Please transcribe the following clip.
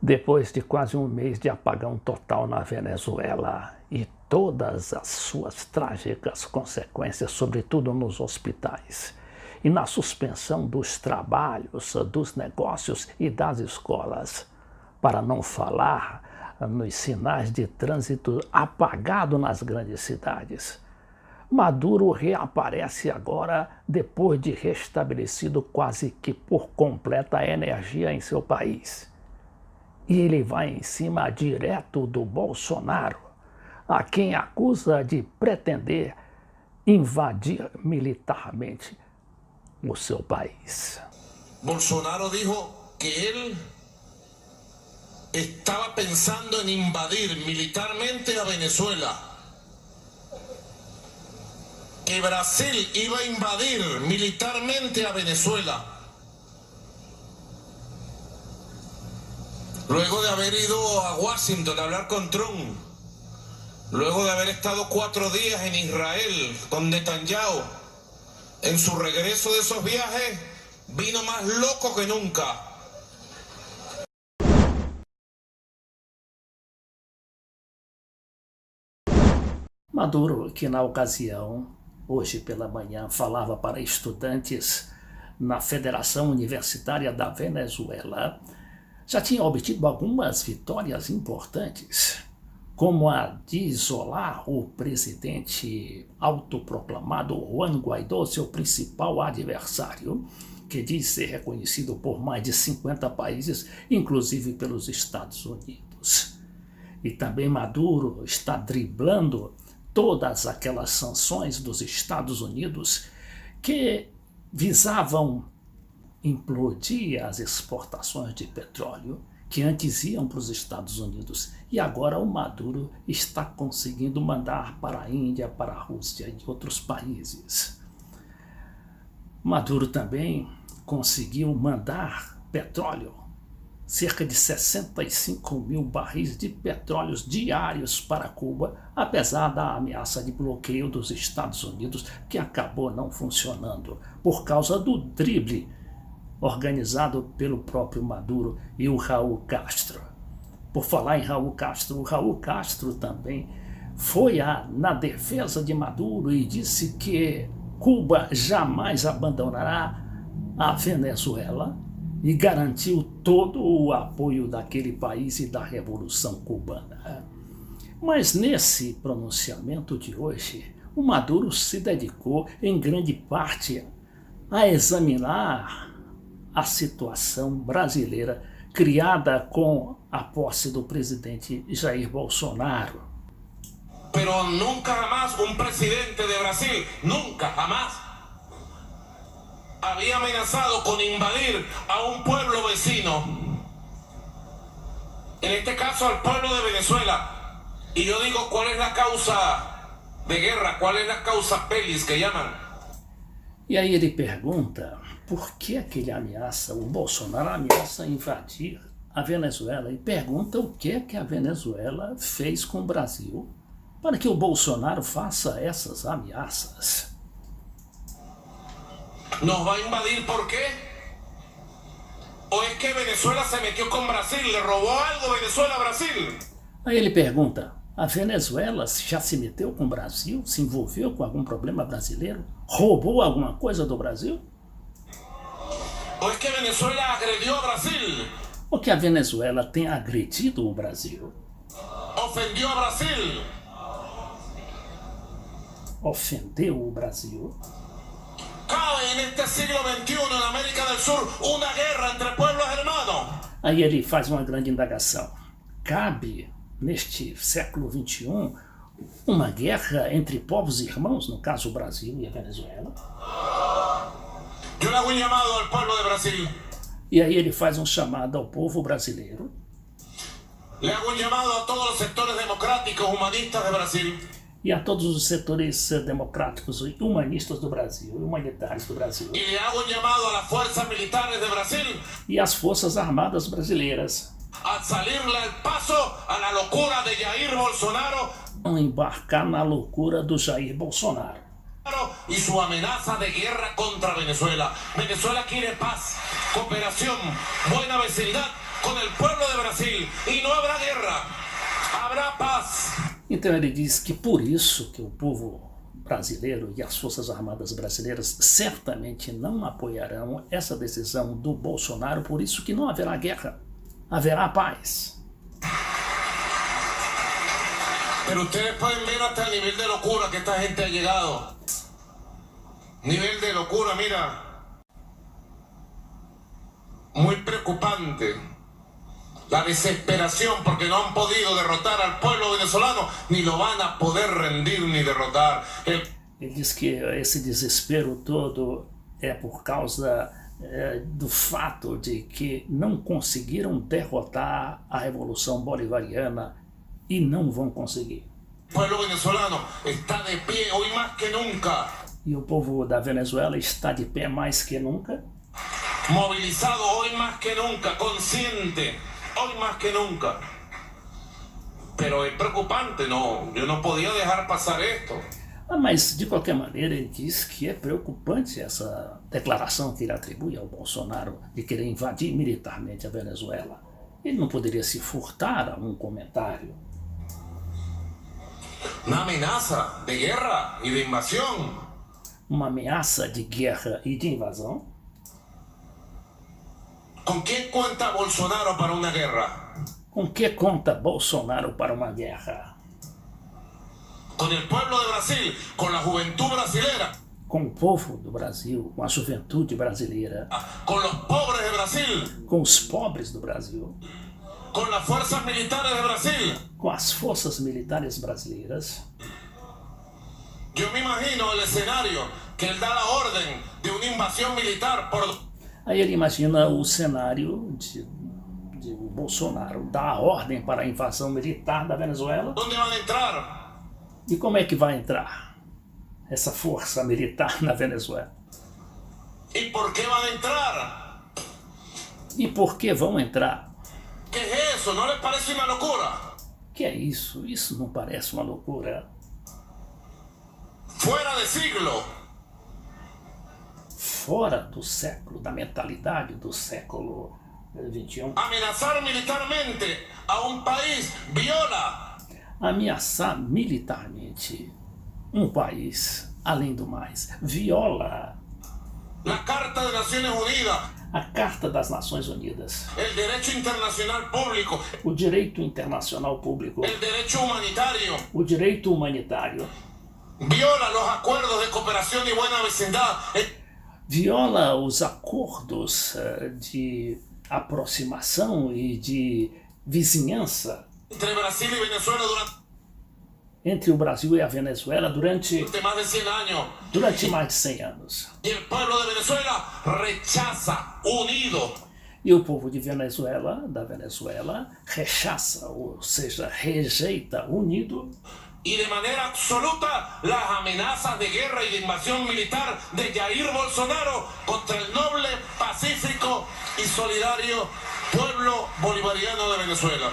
Depois de quase um mês de apagão total na Venezuela e todas as suas trágicas consequências, sobretudo nos hospitais, e na suspensão dos trabalhos, dos negócios e das escolas, para não falar nos sinais de trânsito apagado nas grandes cidades, Maduro reaparece agora depois de restabelecido quase que por completa a energia em seu país. E ele vai em cima direto do Bolsonaro, a quem acusa de pretender invadir militarmente o seu país. Bolsonaro dijo que él estaba pensando en invadir militarmente a Venezuela, que Brasil iba a invadir militarmente a Venezuela. Luego de haber ido a Washington a hablar con Trump, luego de haber estado 4 días en Israel con Netanyahu, en su regreso de esos viajes, vino más loco que nunca. Maduro, que na ocasião, hoje pela manhã, falava para estudantes na Federação Universitária da Venezuela, já tinha obtido algumas vitórias importantes, como a de isolar o presidente autoproclamado Juan Guaidó, seu principal adversário, que diz ser reconhecido por mais de 50 países, inclusive pelos Estados Unidos. E também Maduro está driblando todas aquelas sanções dos Estados Unidos que visavam implodir as exportações de petróleo que antes iam para os Estados Unidos, e agora o Maduro está conseguindo mandar para a Índia, para a Rússia e outros países. Maduro também conseguiu mandar petróleo, cerca de 65 mil barris de petróleos diários para Cuba, apesar da ameaça de bloqueio dos Estados Unidos, que acabou não funcionando por causa do drible organizado pelo próprio Maduro e o Raul Castro. Por falar em Raul Castro, o Raul Castro também foi na defesa de Maduro e disse que Cuba jamais abandonará a Venezuela e garantiu todo o apoio daquele país e da Revolução Cubana. Mas nesse pronunciamento de hoje, o Maduro se dedicou em grande parte a examinar a situação brasileira criada com a posse do presidente Jair Bolsonaro. Pero nunca jamás un presidente de Brasil, nunca jamás, había amenazado con invadir a un pueblo vecino, en este caso al pueblo de Venezuela. Y yo digo, ¿cuál es la causa de guerra? ¿Cuál es la causa pelis que llaman? E aí ele pergunta por que ele ameaça, o Bolsonaro ameaça invadir a Venezuela, e pergunta o que a Venezuela fez com o Brasil para que o Bolsonaro faça essas ameaças. ¿Nos va a invadir por qué? ¿O es que Venezuela se metió con Brasil? ¿Le robó algo Venezuela a Brasil? Aí ele pergunta, a Venezuela já se meteu com o Brasil? Se envolveu com algum problema brasileiro? Roubou alguma coisa do Brasil? ¿O es que Venezuela agredió a Brasil? Ou que a Venezuela tem agredido o Brasil? ¿Ofendió a Brasil? Ofendeu o Brasil? ¿Cabe en este siglo XXI en América del Sur una guerra entre pueblos hermanos? Aí ele faz uma grande indagação. Cabe, neste século XXI, uma guerra entre povos irmãos, no caso o Brasil e a Venezuela? Yo le hago un llamado al pueblo de Brasil. E aí ele faz um chamado ao povo brasileiro. Le hago un llamado a todos los sectores democráticos, humanistas de Brasil. E a todos os setores democráticos e humanistas do Brasil, humanitários do Brasil. Y le hago un llamado a las fuerzas militares de Brasil. E às Forças Armadas Brasileiras. A salirle al paso a la locura de Jair Bolsonaro. Não embarcar na loucura do Jair Bolsonaro. Y su amenaza de guerra contra Venezuela. Venezuela quiere paz, cooperación, buena vecindad con el pueblo de Brasil y no habrá guerra, habrá paz. Então ele diz que por isso que o povo brasileiro e as Forças Armadas brasileiras certamente não apoiarão essa decisão do Bolsonaro, por isso que não haverá guerra, haverá paz. Pero ustedes pueden ver hasta el nivel de locura que esta gente ha llegado. Nivel de locura, mira. Muy preocupante. La desesperación porque no han podido derrotar al pueblo venezolano, ni lo van a poder rendir ni derrotar. Ele diz que esse desespero todo é por causa do fato de que não conseguiram derrotar a Revolução Bolivariana e não vão conseguir. El pueblo venezolano está de pie hoy más que nunca. E o povo da Venezuela está de pé mais que nunca. Movilizado hoy más que nunca, consciente, hoy más que nunca. Pero es preocupante, no, yo no podía dejar pasar esto. Mas, de qualquer maneira, ele diz que é preocupante essa declaração que ele atribui ao Bolsonaro de querer invadir militarmente a Venezuela. Ele não poderia se furtar a um comentário. Una amenaza de guerra y de invasión. Uma ameaça de guerra e de invasão. ¿Con quién cuenta Bolsonaro para una guerra? Com que conta Bolsonaro para uma guerra? Con el pueblo de Brasil, con la juventud brasilera. Com o povo do Brasil, com a juventude brasileira. Con los pobres de Brasil. Com os pobres do Brasil. Con las fuerzas militares de Brasil. Com as forças militares brasileiras. Yo me imagino el escenario que él da la orden de una invasión militar por... Aí ele imagina o cenário de o Bolsonaro dar a ordem para a invasão militar da Venezuela. ¿Dónde van a entrar? E como é que vai entrar essa força militar na Venezuela? ¿Y por qué van a entrar? E por que vão entrar? ¿Qué es eso? ¿No les parece una locura? Que é isso? Isso não parece uma loucura? Fuera de siglo. Fora do século, da mentalidade do século XXI. Amenazar militarmente a un país viola. Ameaçar militarmente um país, além do mais, viola la Carta de Naciones Unidas, a Carta das Nações Unidas, el derecho internacional público, o direito internacional público, el derecho humanitario, o direito humanitário, viola los acuerdos de cooperación y buena vecindad, viola os acordos de aproximação e de vizinhança entre Brasil y Venezuela entre o Brasil e a Venezuela durante más de 100 años. mais de 100 anos. Y el pueblo de Venezuela rechaza, unido, E o povo de Venezuela, da Venezuela, rechaça, ou seja, rejeita, unido, y de manera absoluta las amenazas de guerra y de invasión militar de Jair Bolsonaro contra el noble, pacífico y solidario pueblo bolivariano de Venezuela.